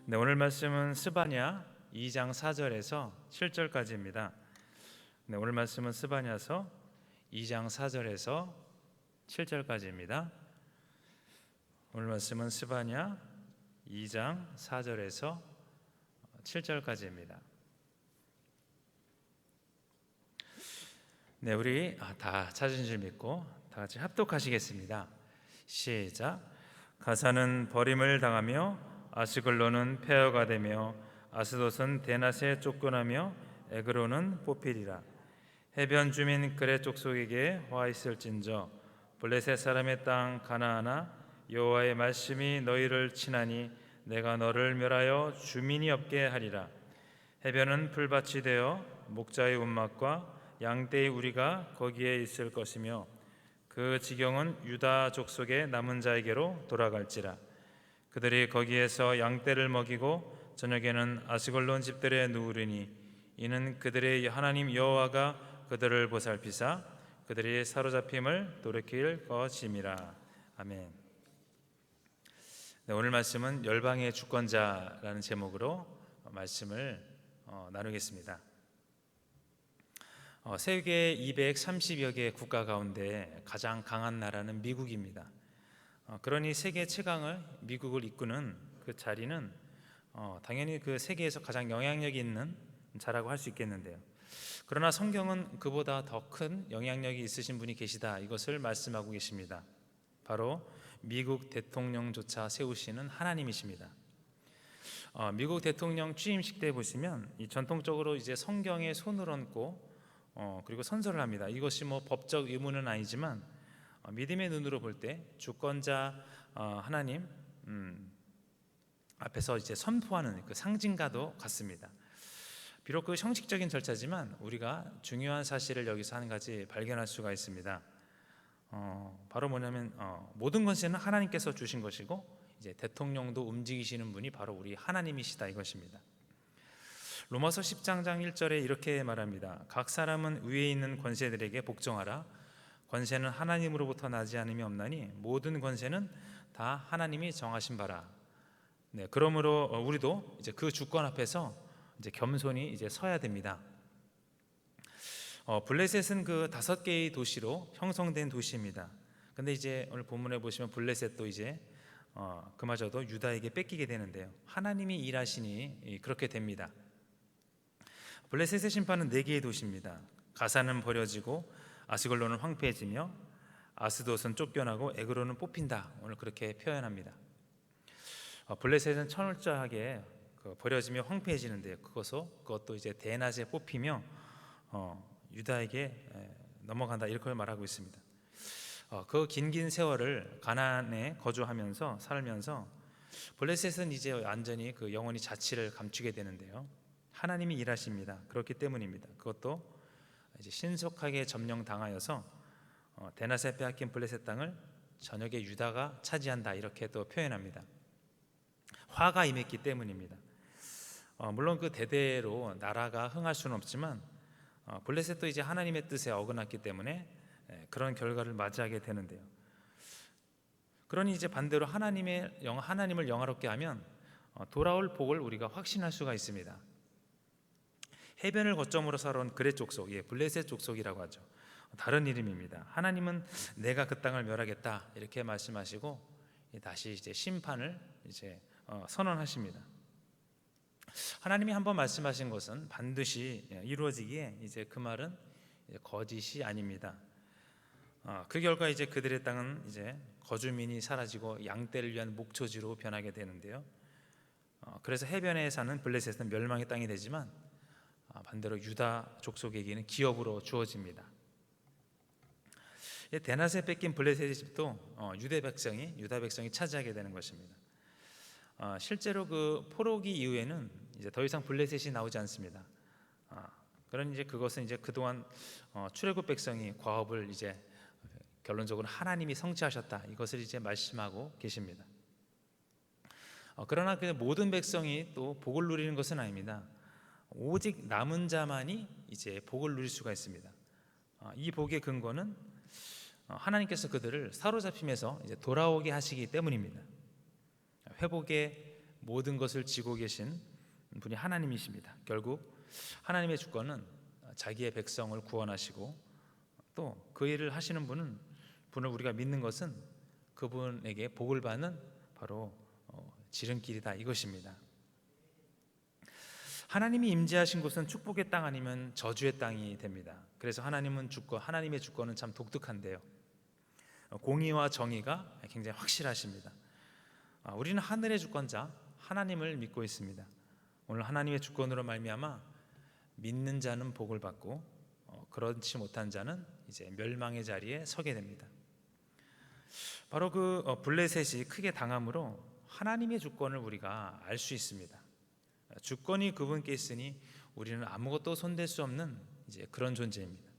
네, 오늘 말씀은 스바냐 2장 4절에서 7절까지입니다. 네, 오늘 말씀은 스바냐서 2장 4절에서 7절까지입니다. 오늘 말씀은 스바냐 2장 4절에서 7절까지입니다. 네, 우리 다 찾은 줄 믿고 다 같이 합독하시겠습니다. 시작. 가사는 버림을 당하며 아스글론은 폐허가 되며 아스돗은 대낮에 쫓겨나며 에그로는 뽑히리라. 해변 주민 그레 족속에게 화 있을진저 블레셋 사람의 땅 가나안아 여호와의 말씀이 너희를 치나니 내가 너를 멸하여 주민이 없게 하리라. 해변은 풀밭이 되어 목자의 운막과 양떼의 우리가 거기에 있을 것이며 그 지경은 유다 족속의 남은 자에게로 돌아갈지라. 그들이 거기에서 양떼를 먹이고 저녁에는 아스글론 집들에 누우리니 이는 그들의 하나님 여호와가 그들을 보살피사 그들이 사로잡힘을 돌이킬 것임이라. 아멘. 네, 오늘 말씀은 열방의 주권자라는 제목으로 말씀을 나누겠습니다. 세계 230여 개 국가 가운데 가장 강한 나라는 미국입니다. 그러니 세계 최강을 미국을 이끄는 그 자리는 당연히 그 세계에서 가장 영향력이 있는 자라고 할 수 있겠는데요. 그러나 성경은 그보다 더 큰 영향력이 있으신 분이 계시다, 이것을 말씀하고 계십니다. 바로 미국 대통령조차 세우시는 하나님이십니다. 미국 대통령 취임식 때 보시면 전통적으로 이제 성경에 손을 얹고 그리고 선서를 합니다. 이것이 법적 의무는 아니지만 믿음의 눈으로 볼 때 주권자 하나님 앞에서 이제 선포하는 그 상징과도 같습니다. 비록 그 형식적인 절차지만 우리가 중요한 사실을 여기서 한 가지 발견할 수가 있습니다. 바로 뭐냐면 모든 권세는 하나님께서 주신 것이고 이제 대통령도 움직이시는 분이 바로 우리 하나님이시다, 이것입니다. 로마서 10장 1절에 이렇게 말합니다. 각 사람은 위에 있는 권세들에게 복종하라. 권세는 하나님으로부터 나지 않음이 없나니 모든 권세는 다 하나님이 정하신 바라. 네, 그러므로 우리도 이제 그 주권 앞에서 이제 겸손히 이제 서야 됩니다. 블레셋은 그 5개의 도시로 형성된 도시입니다. 근데 이제 오늘 본문에 보시면 블레셋도 이제 그마저도 유다에게 뺏기게 되는데요. 하나님이 일하시니 그렇게 됩니다. 블레셋의 심판은 4개의 도시입니다. 가사는 버려지고 아스글론은 황폐해지며 아스돗은 쫓겨나고 에그로는 뽑힌다, 오늘 그렇게 표현합니다. 블레셋은 철저하게 버려지며 황폐해지는데요. 그것도 이제 대낮에 뽑히며 유다에게 넘어간다, 이렇게 말하고 있습니다. 그 긴 세월을 가나안에 거주하면서 살면서 블레셋은 이제 완전히 그 영원히 자취를 감추게 되는데요. 하나님이 일하십니다. 그렇기 때문입니다. 그것도 이제 신속하게 점령당하여서 대낮에 빼앗긴 블레셋 땅을 저녁에 유다가 차지한다, 이렇게 또 표현합니다. 화가 임했기 때문입니다. 물론 그 대대로 나라가 흥할 수는 없지만 블레셋도 이제 하나님의 뜻에 어긋났기 때문에 그런 결과를 맞이하게 되는데요. 그러니 이제 반대로 하나님을 영화롭게 하면 돌아올 복을 우리가 확신할 수가 있습니다. 해변을 거점으로 살아온 그레 족속, 블레셋 족속이라고 하죠. 다른 이름입니다. 하나님은 내가 그 땅을 멸하겠다, 이렇게 말씀하시고 다시 이제 심판을 이제 선언하십니다. 하나님이 한번 말씀하신 것은 반드시 이루어지기에 이제 그 말은 거짓이 아닙니다. 그 결과 이제 그들의 땅은 이제 거주민이 사라지고 양떼를 위한 목초지로 변하게 되는데요. 그래서 해변에 사는 블레셋은 멸망의 땅이 되지만 반대로 유다 족속에게는 기업으로 주어집니다. 대낮에 뺏긴 블레셋의 집도 유다 백성이 차지하게 되는 것입니다. 실제로 그 포로기 이후에는 이제 더 이상 블레셋이 나오지 않습니다. 그런 이제 그것은 이제 그동안 출애굽 백성이 과업을 이제 결론적으로 하나님이 성취하셨다, 이것을 이제 말씀하고 계십니다. 그러나 그 모든 백성이 또 복을 누리는 것은 아닙니다. 오직 남은 자만이 이제 복을 누릴 수가 있습니다. 이 복의 근거는 하나님께서 그들을 사로잡힘에서 이제 돌아오게 하시기 때문입니다. 회복의 모든 것을 지고 계신 분이 하나님이십니다. 결국 하나님의 주권은 자기의 백성을 구원하시고 또 그 일을 하시는 분을 우리가 믿는 것은 그분에게 복을 받는 바로 지름길이다 이것입니다. 하나님이 임재하신 곳은 축복의 땅 아니면 저주의 땅이 됩니다. 그래서 하나님의 주권은 참 독특한데요. 공의와 정의가 굉장히 확실하십니다. 우리는 하늘의 주권자 하나님을 믿고 있습니다. 오늘 하나님의 주권으로 말미암아 믿는 자는 복을 받고 그렇지 못한 자는 이제 멸망의 자리에 서게 됩니다. 바로 그 블레셋이 크게 당함으로 하나님의 주권을 우리가 알 수 있습니다. 주권이 그분께 있으니 우리는 아무것도 손댈 수 없는 이제 그런 존재입니다.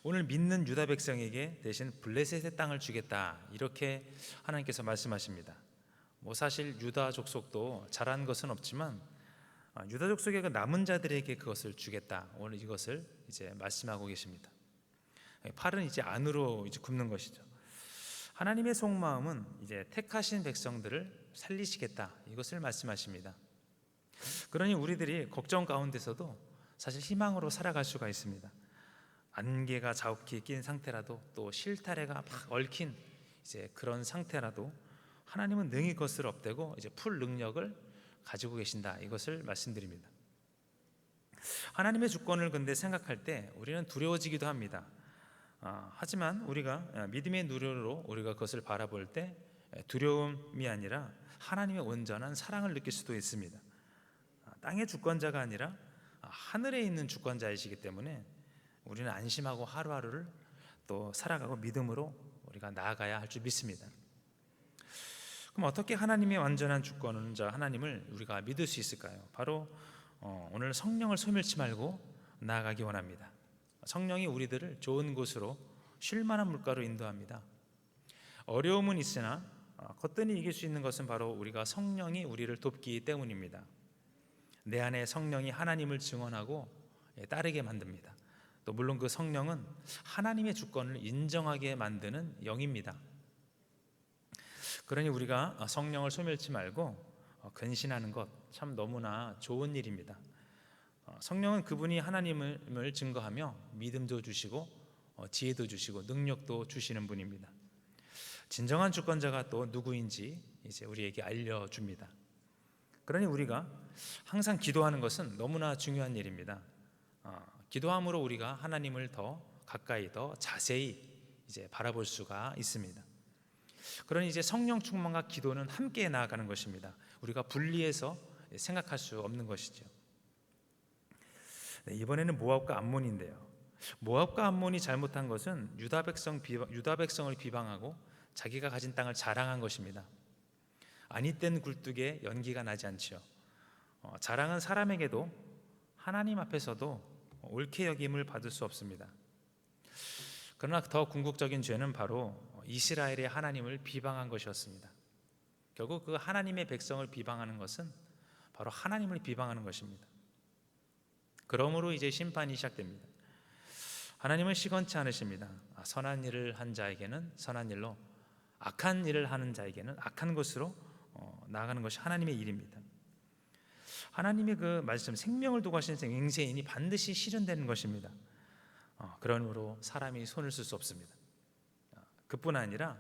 오늘 믿는 유다 백성에게 대신 블레셋의 땅을 주겠다 이렇게 하나님께서 말씀하십니다. 사실 유다 족속도 잘한 것은 없지만 유다 족속의 그 남은 자들에게 그것을 주겠다. 오늘 이것을 이제 말씀하고 계십니다. 팔은 이제 안으로 이제 굽는 것이죠. 하나님의 속마음은 이제 택하신 백성들을 살리시겠다 이것을 말씀하십니다. 그러니 우리들이 걱정 가운데서도 사실 희망으로 살아갈 수가 있습니다. 안개가 자욱히 낀 상태라도 또 실타래가 막 얽힌 이제 그런 상태라도 하나님은 능히 그것을 없애고 이제 풀 능력을 가지고 계신다 이것을 말씀드립니다. 하나님의 주권을 근데 생각할 때 우리는 두려워지기도 합니다. 하지만 우리가 믿음의 눈으로 우리가 그것을 바라볼 때 두려움이 아니라 하나님의 온전한 사랑을 느낄 수도 있습니다. 땅의 주권자가 아니라 하늘에 있는 주권자이시기 때문에 우리는 안심하고 하루하루를 또 살아가고 믿음으로 우리가 나아가야 할 줄 믿습니다. 그럼 어떻게 하나님의 완전한 주권자 하나님을 우리가 믿을 수 있을까요? 바로 오늘 성령을 소멸치 말고 나아가기 원합니다. 성령이 우리들을 좋은 곳으로 쉴만한 물가로 인도합니다. 어려움은 있으나 거뜬히 이길 수 있는 것은 바로 우리가 성령이 우리를 돕기 때문입니다. 내 안에 성령이 하나님을 증언하고 따르게 만듭니다. 또 물론 그 성령은 하나님의 주권을 인정하게 만드는 영입니다. 그러니 우리가 성령을 소멸치 말고 근신하는 것 참 너무나 좋은 일입니다. 성령은 그분이 하나님을 증거하며 믿음도 주시고 지혜도 주시고 능력도 주시는 분입니다. 진정한 주권자가 또 누구인지 이제 우리에게 알려줍니다. 그러니 우리가 항상 기도하는 것은 너무나 중요한 일입니다. 기도함으로 우리가 하나님을 더 가까이 더 자세히 이제 바라볼 수가 있습니다. 그러니 이제 성령 충만과 기도는 함께 나아가는 것입니다. 우리가 분리해서 생각할 수 없는 것이죠. 이번에는 모압과 암몬인데요. 모압과 암몬이 잘못한 것은 유다 백성을 비방하고 자기가 가진 땅을 자랑한 것입니다. 아니땐 굴뚝에 연기가 나지 않지요. 자랑은 사람에게도 하나님 앞에서도 옳게 여김을 받을 수 없습니다. 그러나 더 궁극적인 죄는 바로 이스라엘의 하나님을 비방한 것이었습니다. 결국 그 하나님의 백성을 비방하는 것은 바로 하나님을 비방하는 것입니다. 그러므로 이제 심판이 시작됩니다. 하나님은 시건치 않으십니다. 선한 일을 한 자에게는 선한 일로, 악한 일을 하는 자에게는 악한 것으로 나아가는 것이 하나님의 일입니다. 하나님의 그 말씀, 생명을 두고 하신 맹세인이 반드시 실현되는 것입니다. 그러므로 사람이 손을 쓸 수 없습니다. 그뿐 아니라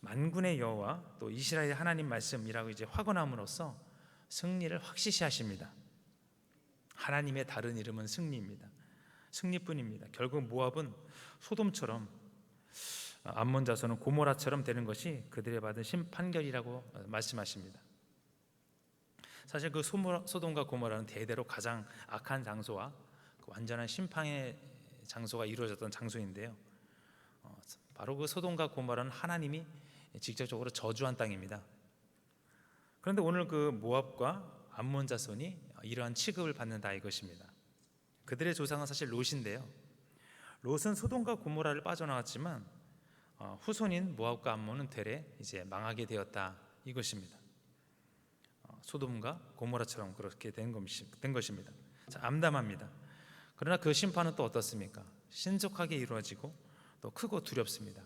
만군의 여호와 또 이스라엘 하나님 말씀이라고 이제 확언함으로써 승리를 확실시 하십니다. 하나님의 다른 이름은 승리입니다. 승리뿐입니다. 결국 모압은 소돔처럼 암몬 자손은 고모라처럼 되는 것이 그들의 받은 판결이라고 말씀하십니다. 사실 그 소돔과 고모라는 대대로 가장 악한 장소와 그 완전한 심판의 장소가 이루어졌던 장소인데요. 바로 그 소돔과 고모라는 하나님이 직접적으로 저주한 땅입니다. 그런데 오늘 그 모압과 암몬 자손이 이러한 취급을 받는다 이것입니다. 그들의 조상은 사실 롯인데요. 롯은 소돔과 고모라를 빠져나왔지만 후손인 모압과 암몬은 되레 이제 망하게 되었다 이것입니다. 소돔과 고모라처럼 그렇게 된 것입니다. 자, 암담합니다. 그러나 그 심판은 또 어떻습니까? 신속하게 이루어지고 또 크고 두렵습니다.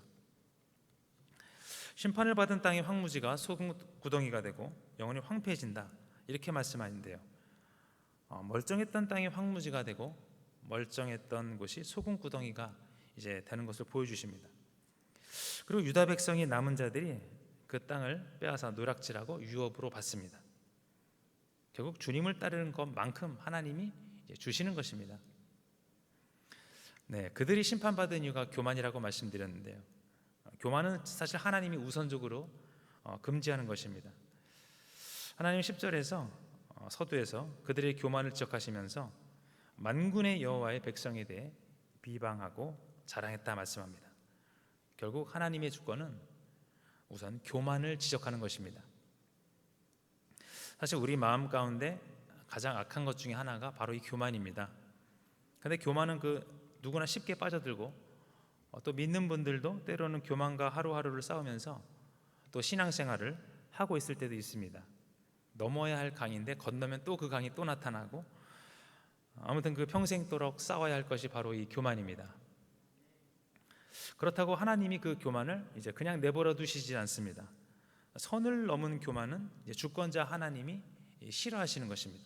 심판을 받은 땅의 황무지가 소금 구덩이가 되고 영원히 황폐해진다, 이렇게 말씀하는데요. 멀쩡했던 땅이 황무지가 되고 멀쩡했던 곳이 소금 구덩이가 이제 되는 것을 보여주십니다. 그리고 유다 백성이 남은 자들이 그 땅을 빼앗아 노략질하고 유업으로 받습니다. 결국 주님을 따르는 것만큼 하나님이 주시는 것입니다. 네, 그들이 심판받은 이유가 교만이라고 말씀드렸는데요. 교만은 사실 하나님이 우선적으로 금지하는 것입니다. 하나님 10절에서 서두에서 그들의 교만을 지적하시면서 만군의 여호와의 백성에 대해 비방하고 자랑했다 말씀합니다. 결국 하나님의 주권은 우선 교만을 지적하는 것입니다. 사실 우리 마음 가운데 가장 악한 것 중에 하나가 바로 이 교만입니다. 그런데 교만은 누구나 쉽게 빠져들고 또 믿는 분들도 때로는 교만과 하루하루를 싸우면서 또 신앙생활을 하고 있을 때도 있습니다. 넘어야 할 강인데 건너면 또 그 강이 또 나타나고, 아무튼 평생도록 싸워야 할 것이 바로 이 교만입니다. 그렇다고 하나님이 그 교만을 이제 그냥 내버려 두시지 않습니다. 선을 넘은 교만은 이제 주권자 하나님이 싫어하시는 것입니다.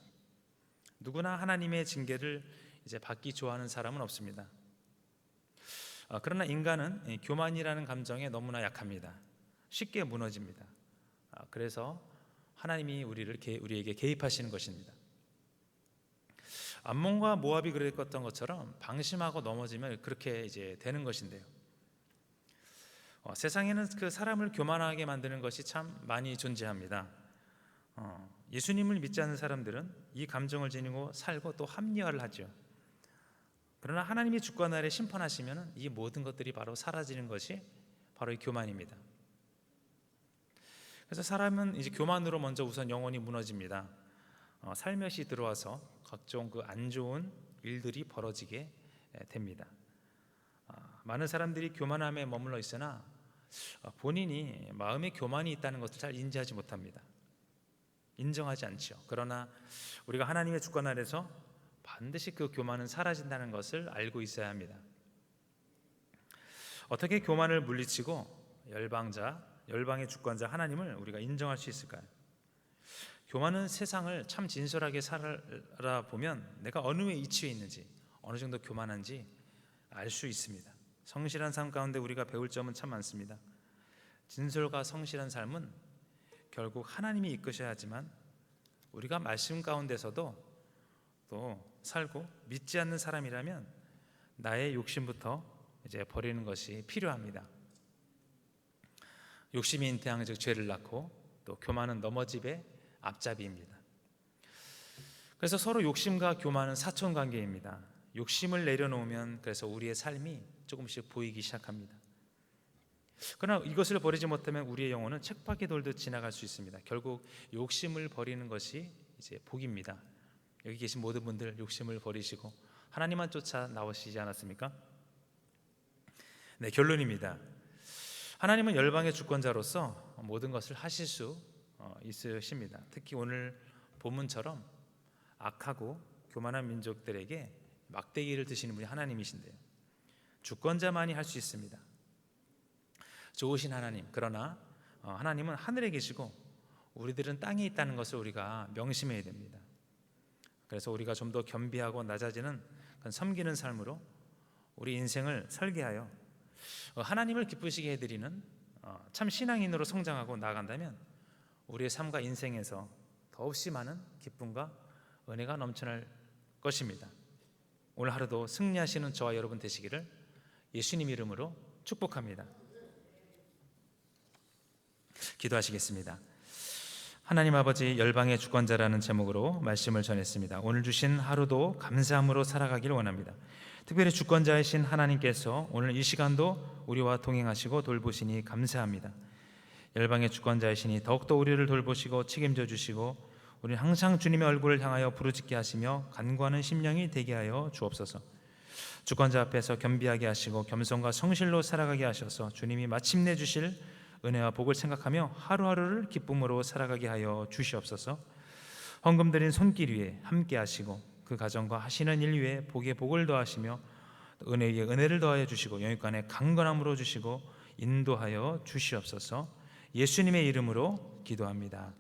누구나 하나님의 징계를 이제 받기 좋아하는 사람은 없습니다. 그러나 인간은 교만이라는 감정에 너무나 약합니다. 쉽게 무너집니다. 그래서 하나님이 우리에게 개입하시는 것입니다. 암몬과 모압이 그랬던 것처럼 방심하고 넘어지면 그렇게 이제 되는 것인데요. 세상에는 사람을 교만하게 만드는 것이 참 많이 존재합니다. 예수님을 믿지 않는 사람들은 이 감정을 지니고 살고 또 합리화를 하죠. 그러나 하나님이 주권 아래 심판하시면 이 모든 것들이 바로 사라지는 것이 바로 이 교만입니다. 그래서 사람은 이제 교만으로 먼저 우선 영혼이 무너집니다. 살며시 들어와서 각종 안 좋은 일들이 벌어지게 됩니다. 많은 사람들이 교만함에 머물러 있으나 본인이 마음에 교만이 있다는 것을 잘 인지하지 못합니다. 인정하지 않죠. 그러나 우리가 하나님의 주권 아래서 반드시 그 교만은 사라진다는 것을 알고 있어야 합니다. 어떻게 교만을 물리치고 열방의 주권자 하나님을 우리가 인정할 수 있을까요? 교만은 세상을 참 진솔하게 살아보면 내가 어느 위치에 있는지, 어느 정도 교만한지 알 수 있습니다. 성실한 삶 가운데 우리가 배울 점은 참 많습니다. 진솔과 성실한 삶은 결국 하나님이 이끄셔야 하지만 우리가 말씀 가운데서도 또 살고 믿지 않는 사람이라면 나의 욕심부터 이제 버리는 것이 필요합니다. 욕심이 잉태한 즉 죄를 낳고, 또 교만은 넘어짐의 앞잡이입니다. 그래서 서로 욕심과 교만은 사촌 관계입니다. 욕심을 내려놓으면 그래서 우리의 삶이 조금씩 보이기 시작합니다. 그러나 이것을 버리지 못하면 우리의 영혼은 쳇바퀴 돌듯 지나갈 수 있습니다. 결국 욕심을 버리는 것이 이제 복입니다. 여기 계신 모든 분들 욕심을 버리시고 하나님만 쫓아 나오시지 않았습니까? 네, 결론입니다. 하나님은 열방의 주권자로서 모든 것을 하실 수 있으십니다. 특히 오늘 본문처럼 악하고 교만한 민족들에게 막대기를 드시는 분이 하나님이신데요, 주권자만이 할 수 있습니다. 좋으신 하나님, 그러나 하나님은 하늘에 계시고 우리들은 땅에 있다는 것을 우리가 명심해야 됩니다. 그래서 우리가 좀 더 겸비하고 낮아지는 섬기는 삶으로 우리 인생을 설계하여 하나님을 기쁘시게 해드리는 참 신앙인으로 성장하고 나아간다면 우리의 삶과 인생에서 더없이 많은 기쁨과 은혜가 넘쳐날 것입니다. 오늘 하루도 승리하시는 저와 여러분 되시기를 예수님 이름으로 축복합니다. 기도하시겠습니다. 하나님 아버지, 열방의 주권자라는 제목으로 말씀을 전했습니다. 오늘 주신 하루도 감사함으로 살아가기를 원합니다. 특별히 주권자이신 하나님께서 오늘 이 시간도 우리와 동행하시고 돌보시니 감사합니다. 열방의 주권자이시니 더욱더 우리를 돌보시고 책임져 주시고 우리는 항상 주님의 얼굴을 향하여 부르짖게 하시며 간구하는 심령이 되게 하여 주옵소서. 주권자 앞에서 겸비하게 하시고 겸손과 성실로 살아가게 하셔서 주님이 마침내 주실 은혜와 복을 생각하며 하루하루를 기쁨으로 살아가게 하여 주시옵소서. 헌금 드린 손길 위에 함께 하시고 그 가정과 하시는 일 위에 복에 복을 더하시며 은혜 위에 은혜를 더하여 주시고 영육간에 강건함으로 주시고 인도하여 주시옵소서. 예수님의 이름으로 기도합니다.